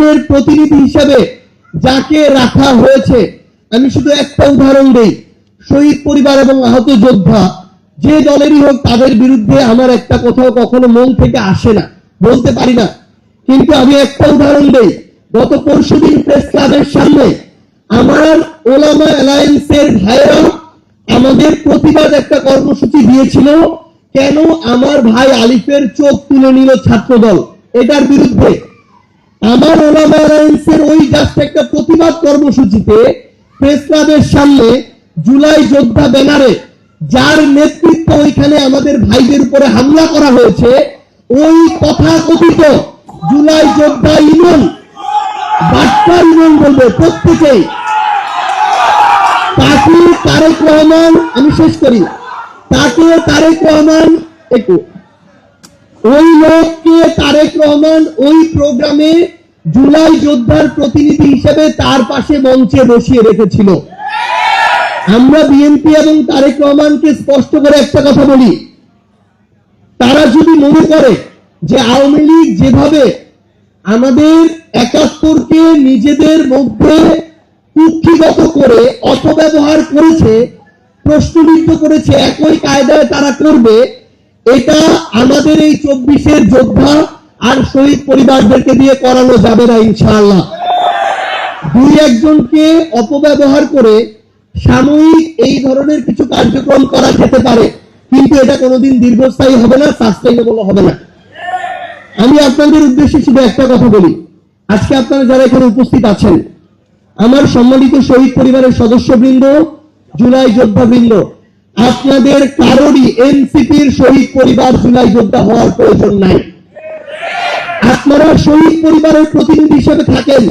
দলের প্রতিনিধি হিসেবে যাকে রাখা হয়েছে, আমি শুধু একটা উদাহরণ দেই, শহীদ পরিবার এবং আহত যোদ্ধা যে দলেরই হোক, তাদের বিরুদ্ধে আমার একটা কোথাও কখনো মন থেকে আসে না, বলতে পারি না। কিন্তু আমি একটা উদাহরণ দেই, গত পরশুদিন প্রেস ক্লাবের সামনে আমার ওলামা অ্যালায়েন্সের ভাইরা আমাদের প্রতিবাদ একটা কর্মসূচি দিয়েছিল, কেন আমার ভাই আলিফের চোখ তুলে নিল ছাত্রদল, এটার বিরুদ্ধে। আমার ওলামা অ্যালায়েন্সের ওই জাস্ট একটা প্রতিবাদ কর্মসূচিতে প্রেস ক্লাবের সামনে জুলাই যোদ্ধা ব্যানারে যার নেতৃত্ব ওইখানে আমাদের ভাইদের উপরে হামলা করা হয়েছে, ওই তথাকথিত জুলাই যোদ্ধা ইমন, বাট্টার ইমন বলবে প্রত্যেকেই, তাকে তারেক রহমান, আমি শেষ করি, তাকে তারেক রহমান একটু ওই লোককে তারেক রহমান ওই প্রোগ্রামে জুলাই যোদ্ধার প্রতিনিধি হিসেবে তার পাশে মঞ্চে বসিয়ে রেখেছিল। আমরা বিএনপি এবং তারেক রহমানকে স্পষ্ট করে একটা কথা বলি, তারা যদি মনে করে যে আওয়ামী লীগ যেভাবে আমাদের ৭১কে নিজেদের মধ্যে কুক্ষিগত করে অপব্যবহার করেছে, প্রশ্নবিদ্ধ করেছে, একই কায়দায় তারা করবে, এটা আমাদের এই ২৪-এর যোদ্ধা আর শহীদ পরিবারদেরকে দিয়ে করানো যাবে না ইনশাআল্লাহ। দুই একজনকে অপব্যবহার করে সাময়িক এই ধরনের কিছু কার্যক্রম করা যেতে পারে, কিন্তু এটা কোনোদিন দীর্ঘস্থায়ী হবে না, সাস্টেইনেবল হবে না। আমি আপনাদের উদ্দেশ্যে শুধু একটা কথা বলি, আজকে আপনারা যারা এখানে উপস্থিত আছেন, আমার সম্মানিত শহীদ পরিবারের সদস্যবৃন্দ, জুলাই যোদ্ধাবৃন্দ, আপনাদের কারোরই এনসিপির শহীদ পরিবার জুলাই যোদ্ধা হওয়ার প্রয়োজন নাই। আপনারা শহীদ পরিবারের প্রতিনিধি হিসেবে থাকেন,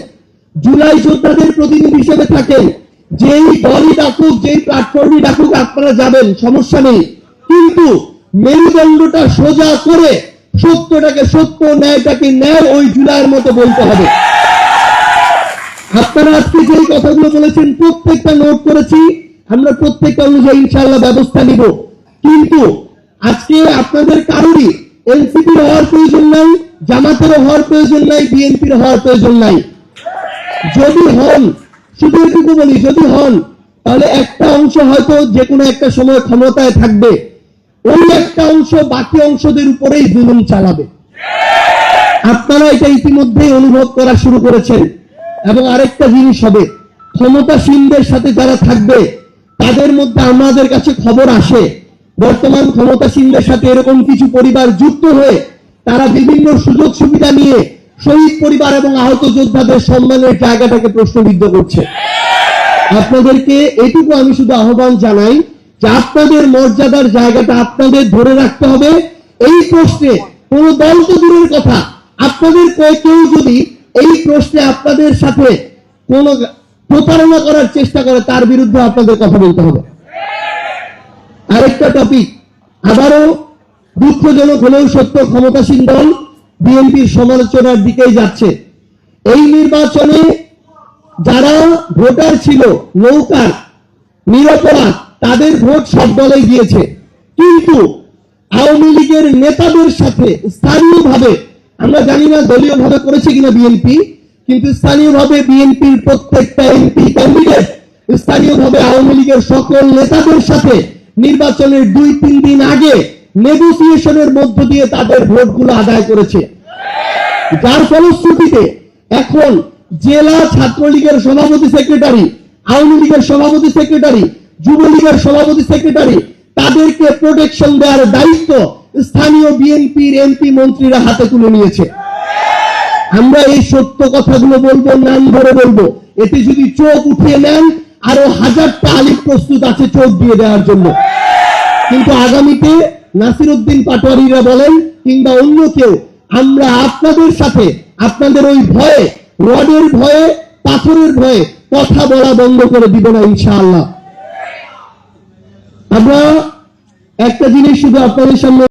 জুলাই যোদ্ধাদের প্রতিনিধি হিসেবে থাকেন, যেই দলই ডাকুক, যেই প্ল্যাটফর্মই ডাকুক আপনারা যাবেন, সমস্যা নেই। কিন্তু মেরুদণ্ডটা সোজা করে সত্যটাকে সত্য, ন্যায়টাকে ন্যায়, ওই জুলাইয়ের মতো বলতে হবে। আপনারা আজকে যেই কথাগুলো বলেছেন প্রত্যেকটা নোট করেছি, আমরা প্রত্যেকটা অনুযায়ী ইনশাআল্লাহ ব্যবস্থা নিব। কিন্তু আজকে আপনাদের কারোরই এনসিপির হওয়ার প্রয়োজন নাই, জামাতেরও হওয়ার প্রয়োজন নাই, বিএনপির হওয়ার প্রয়োজন নাই। যদি হন, শুধু এটুকু বলি, যদি হন তাহলে একটা অংশ হয়তো যে কোনো একটা সময় ক্ষমতায় থাকবে, ওই একটা অংশ বাকি অংশদের উপরেই জুলুম চালাবে। আপনারা এটা ইতিমধ্যেই অনুভব করা শুরু করেছেন। এবং আরেকটা জিনিস হবে, ক্ষমতাসীনদের সাথে যারা থাকবে তাদের মধ্যে আমাদের কাছে খবর আসে, বর্তমান ক্ষমতাসীনদের সাথে এরকম কিছু পরিবার যুক্ত হয়ে তারা বিভিন্ন সুযোগ সুবিধা নিয়ে শহীদ পরিবার এবং আহত যোদ্ধাদের সম্মানের জায়গাটাকে প্রশ্নবিদ্ধ করছে। আপনাদেরকে এটুকু আমি শুধু আহ্বান জানাই যে আপনাদের মর্যাদার জায়গাটা আপনাদের ধরে রাখতে হবে। এই প্রশ্নে কোন দল তো দূরের কথা, আপনাদের কেউ যদি এই প্রশ্নে আপনাদের সাথে কোন প্রতারণা করার চেষ্টা করে, তার বিরুদ্ধে আপনাদের কথা বলতে হবে। আরেকটা টপিক, আবারও দুঃখজনক হলেও সত্য, ক্ষমতাসীন দল বিএনপির সমালোচনার দিকেই যাচ্ছে। এই নির্বাচনে যারা ভোটার ছিল নৌকার, নিরপরাধ, তাদের ভোট সব দলে গিয়েছে। কিন্তু আওয়ামী লীগের নেতাদের সাথে স্থানীয়ভাবে, আমরা জানি না দলীয়ভাবে করেছে কিনা বিএনপি, কিন্তু স্থানীয়ভাবে বিএনপির প্রত্যেকটা এমপি ক্যান্ডিডেট স্থানীয়ভাবে আওয়ামী লীগের সকল নেতাদের সাথে নির্বাচনের ২-৩ দিন আগে নেগোসিয়েশনের মধ্য দিয়ে তাদের ভোটগুলো আদায় করেছে। যার ফলশ্রুতিতে এখন জেলা ছাত্রলীগের সভাপতি সেক্রেটারি, আওয়ামী লীগের সভাপতি সেক্রেটারি, যুবলীগের সভাপতি সেক্রেটারি, তাদেরকে প্রোটেকশন দেওয়ার দায়িত্ব স্থানীয় বিএনপির এমপি মন্ত্রীরা হাতে তুলে নিয়েছে। আমরা এই সত্য কথাগুলো বলবো, নাম ধরে বলবো। এতে যদি চোখ উঠিয়ে নেন, আরো 1000টা আলিফ প্রস্তুত আছে চোখ দিয়ে দেওয়ার জন্য। কিন্তু আগামীতে নাসিরউদ্দিন পাটোয়ারিরা বলেন কিংবা অন্য কেউ, আমরা আপনাদের সাথে আপনাদের ওই ভয়ে, রডের ভয়ে, পাথরের ভয়ে কথা বলা বন্ধ করে দিব না ইনশাআল্লাহ। আমরা একটা জিনিস শুধু আপনাদের সামনে